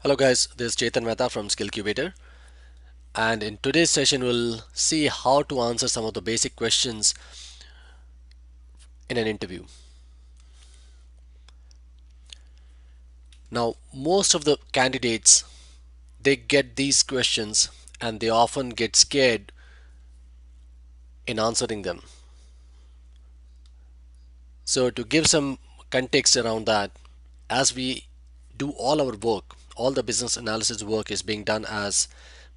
Hello guys, this is Chetan Mehta from SkillCubator, and in today's session we'll see how to answer some of the basic questions in an interview. Now, most of the candidates they get these questions and they often get scared in answering them. So to give some context around that, as we do all our work, all the business analysis work is being done as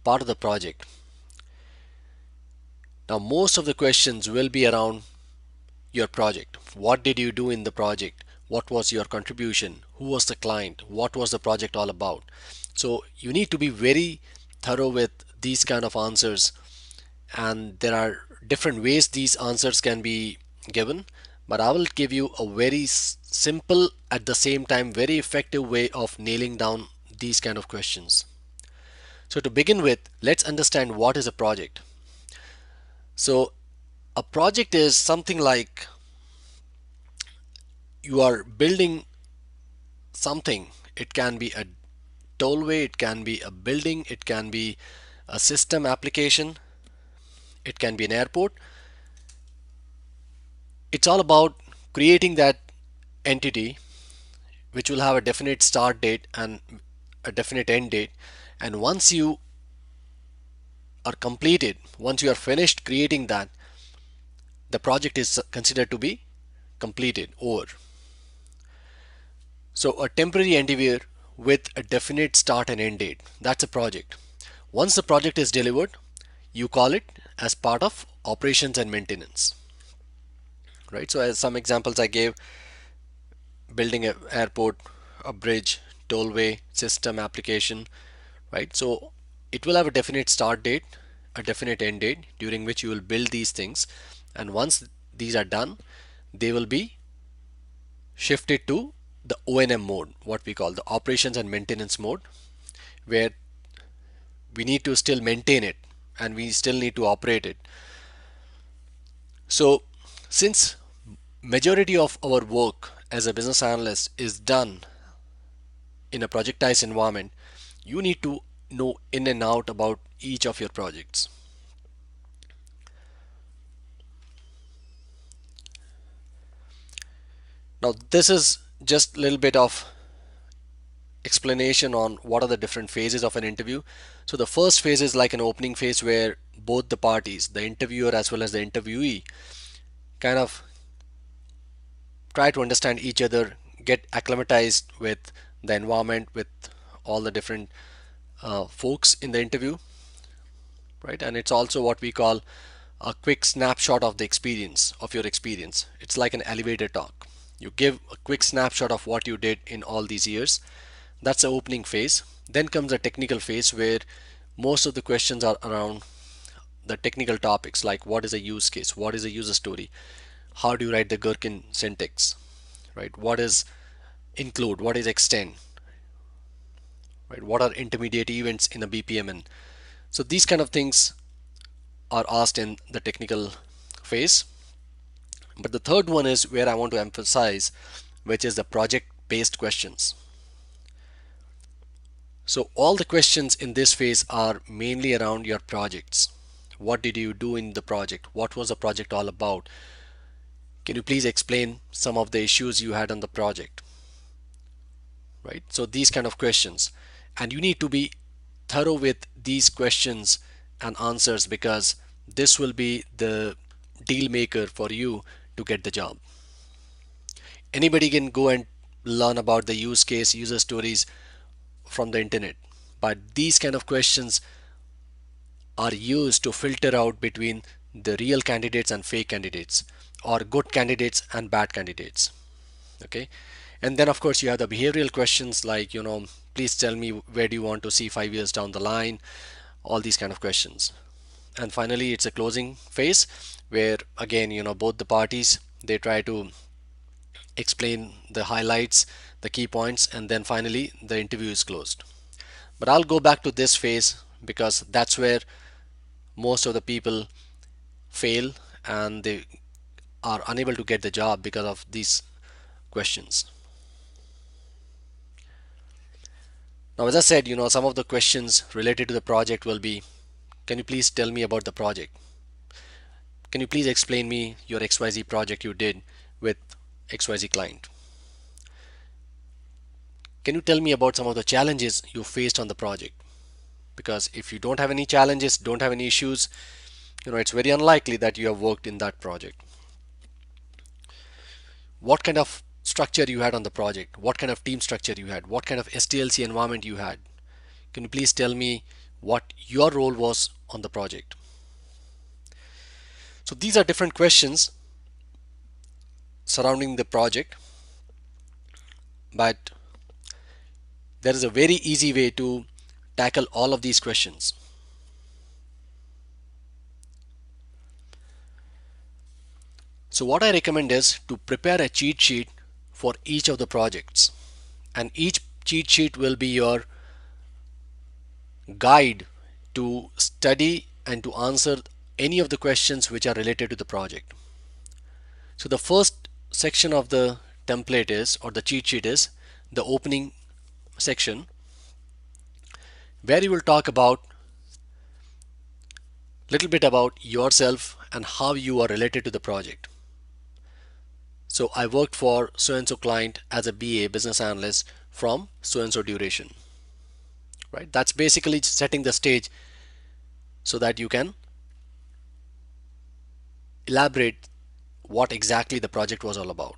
part of the project. Now, most of the questions will be around your project. What did you do in the project? What was your contribution? Who was the client? What was the project all about? So you need to be very thorough with these kind of answers, and there are different ways these answers can be given, but I will give you a very simple, at the same time very effective way of nailing down these kind of questions. So to begin with, let's understand what is a project. So a project is something like you are building something. It can be a tollway, it can be a building, it can be a system application, it can be an airport. It's all about creating that entity which will have a definite start date and a definite end date. And once you are completed, once you are finished creating that, the project is considered to be completed, over. So a temporary endeavor with a definite start and end date, that's a project. Once the project is delivered, you call it as part of operations and maintenance, right? So as some examples I gave, building an airport, a bridge, tollway, system application, right? So it will have a definite start date, a definite end date during which you will build these things, and once these are done, they will be shifted to the O&M mode, what we call the operations and maintenance mode, where we need to still maintain it and we still need to operate it. So since majority of our work as a business analyst is done in a projectized environment, you need to know in and out about each of your projects. Now this is just a little bit of explanation on what are the different phases of an interview. So the first phase is like an opening phase where both the parties, the interviewer as well as the interviewee, kind of try to understand each other, get acclimatized with the environment, with all the different folks in the interview, right? And it's also what we call a quick snapshot of the experience, of your experience. It's like an elevator talk. You give a quick snapshot of what you did in all these years. That's the opening phase. Then comes the technical phase where most of the questions are around the technical topics, like what is a use case, what is a user story, how do you write the Gherkin syntax, right? What is include, what is extend, right? What are intermediate events in a BPMN? So these kind of things are asked in the technical phase. But the third one is where I want to emphasize, which is the project based questions. So all the questions in this phase are mainly around your projects. What did you do in the project? What was the project all about? Can you please explain some of the issues you had on the project? Right? So these kind of questions. And you need to be thorough with these questions and answers, because this will be the deal maker for you to get the job. Anybody can go and learn about the use case, user stories from the internet, but these kind of questions are used to filter out between the real candidates and fake candidates, or good candidates and bad candidates. Okay. And then of course you have the behavioral questions like, please tell me where do you want to see 5 years down the line, all these kind of questions. And finally it's a closing phase where again, both the parties, they try to explain the highlights, the key points, and then finally the interview is closed. But I'll go back to this phase because that's where most of the people fail and they are unable to get the job because of these questions. Now, as I said, some of the questions related to the project will be, can you please tell me about the project? Can you please explain me your XYZ project you did with XYZ client? Can you tell me about some of the challenges you faced on the project? Because if you don't have any challenges, don't have any issues, it's very unlikely that you have worked in that project. What kind of structure you had on the project? What kind of team structure you had? What kind of SDLC environment you had? Can you please tell me what your role was on the project? So these are different questions surrounding the project, but there is a very easy way to tackle all of these questions. So what I recommend is to prepare a cheat sheet for each of the projects, and each cheat sheet will be your guide to study and to answer any of the questions which are related to the project. So the first section of the template is, or the cheat sheet is, the opening section, where you will talk about little bit about yourself and how you are related to the project. So I worked for so and so client as a BA, business analyst, from so and so duration. Right? That's basically setting the stage so that you can elaborate what exactly the project was all about.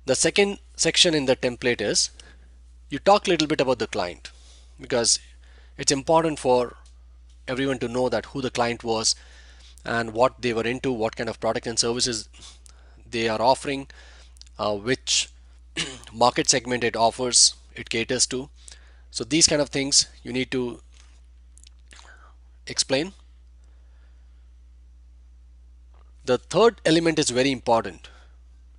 The second section in the template is you talk a little bit about the client, because it's important for everyone to know that who the client was and what they were into, what kind of product and services they are offering, which market segment it offers, it caters to. So these kind of things you need to explain. The third element is very important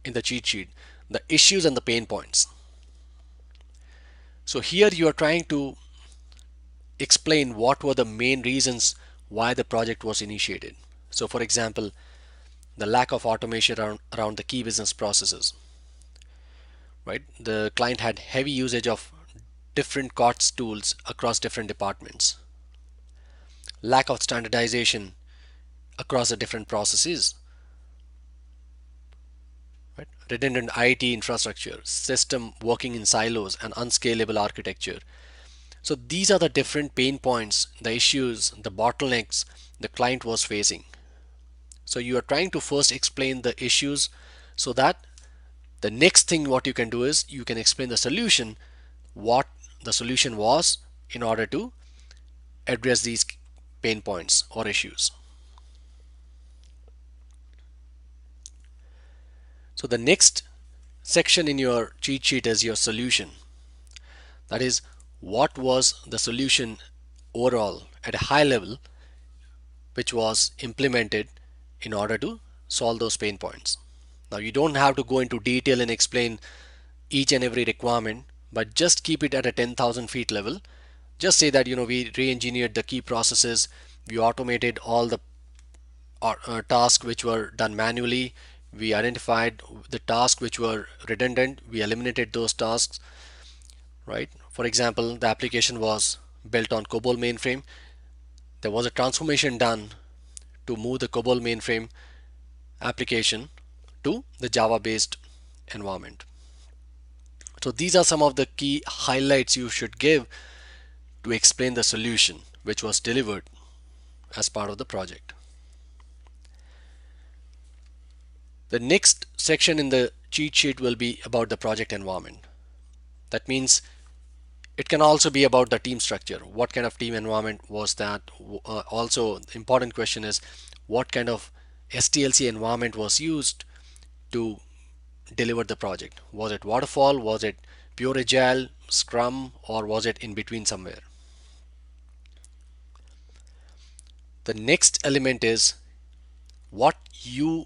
in the cheat sheet, the issues and the pain points. So here you are trying to explain what were the main reasons why the project was initiated. So for example, the lack of automation around the key business processes, right? The client had heavy usage of different COTS tools across different departments. Lack of standardization across the different processes, right? Redundant IT infrastructure, system working in silos, and unscalable architecture. So these are the different pain points, the issues, the bottlenecks the client was facing. So you are trying to first explain the issues so that the next thing what you can do is you can explain the solution, what the solution was in order to address these pain points or issues. So the next section in your cheat sheet is your solution. That is, what was the solution overall at a high level which was implemented in order to solve those pain points. Now you don't have to go into detail and explain each and every requirement, but just keep it at a 10,000 feet level. Just say that we re-engineered the key processes, we automated all the tasks which were done manually, we identified the tasks which were redundant, we eliminated those tasks, right? For example, the application was built on COBOL mainframe. There was a transformation done to move the COBOL mainframe application to the Java based environment. So these are some of the key highlights you should give to explain the solution which was delivered as part of the project. The next section in the cheat sheet will be about the project environment. That means it can also be about the team structure. What kind of team environment was that? Also, the important question is what kind of SDLC environment was used to deliver the project? Was it waterfall? Was it pure agile, scrum, or was it in between somewhere? The next element is what you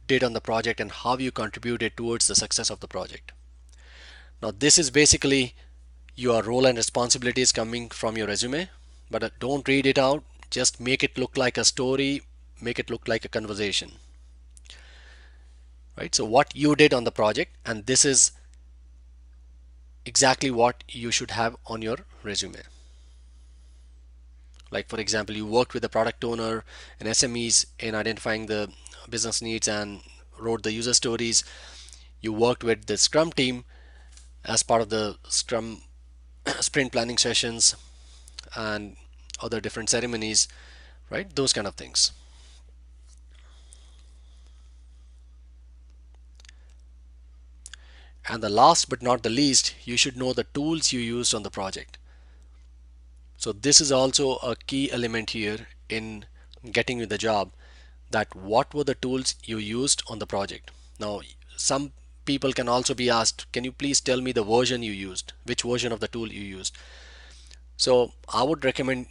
did on the project and how you contributed towards the success of the project. Now this is basically your role and responsibilities coming from your resume, but don't read it out, just make it look like a story, make it look like a conversation. Right? So what you did on the project, and this is exactly what you should have on your resume. Like for example, you worked with the product owner and SMEs in identifying the business needs and wrote the user stories. You worked with the Scrum team as part of the Scrum sprint planning sessions and other different ceremonies, right? Those kind of things. And the last but not the least, you should know the tools you used on the project. So this is also a key element here in getting you the job, that what were the tools you used on the project. Now, some people can also be asked, can you please tell me the version you used, which version of the tool you used? So I would recommend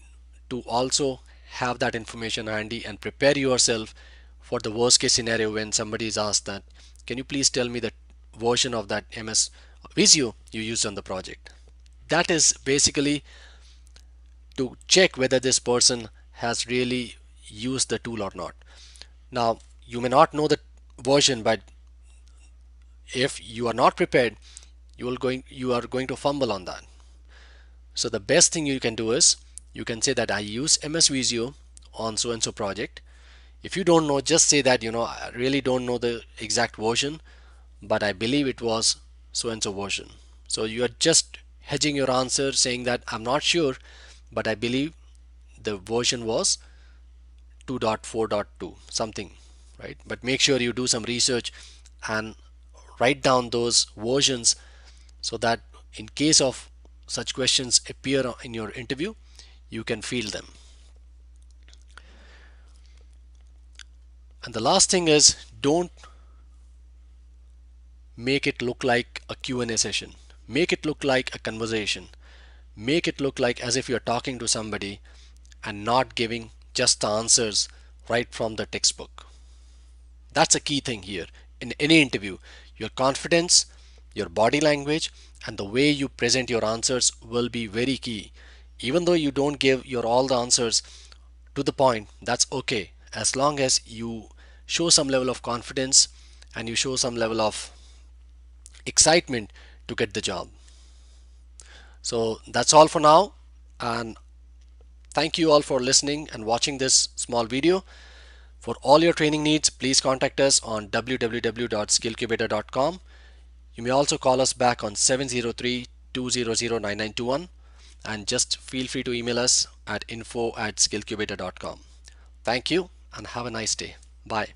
to also have that information handy and prepare yourself for the worst case scenario when somebody is asked that, can you please tell me the version of that MS Visio you used on the project? That is basically to check whether this person has really used the tool or not. Now, you may not know the version, but if you are not prepared, you are going to fumble on that. So the best thing you can do is you can say that I use MS Visio on so and so project. If you don't know, just say that, I really don't know the exact version, but I believe it was so and so version. So you are just hedging your answer, saying that I'm not sure, but I believe the version was 2.4.2 something, right? But make sure you do some research and write down those versions so that in case of such questions appear in your interview, you can field them. And the last thing is, don't make it look like a Q&A session. Make it look like a conversation. Make it look like as if you're talking to somebody and not giving just the answers right from the textbook. That's a key thing here in any interview. Your confidence, your body language, and the way you present your answers will be very key. Even though you don't give your all the answers to the point, that's okay, as long as you show some level of confidence and you show some level of excitement to get the job. So that's all for now, and thank you all for listening and watching this small video. For all your training needs, please contact us on www.skillcubator.com. You may also call us back on 703-200-9921, and just feel free to email us at info@skillcubator.com. Thank you and have a nice day. Bye.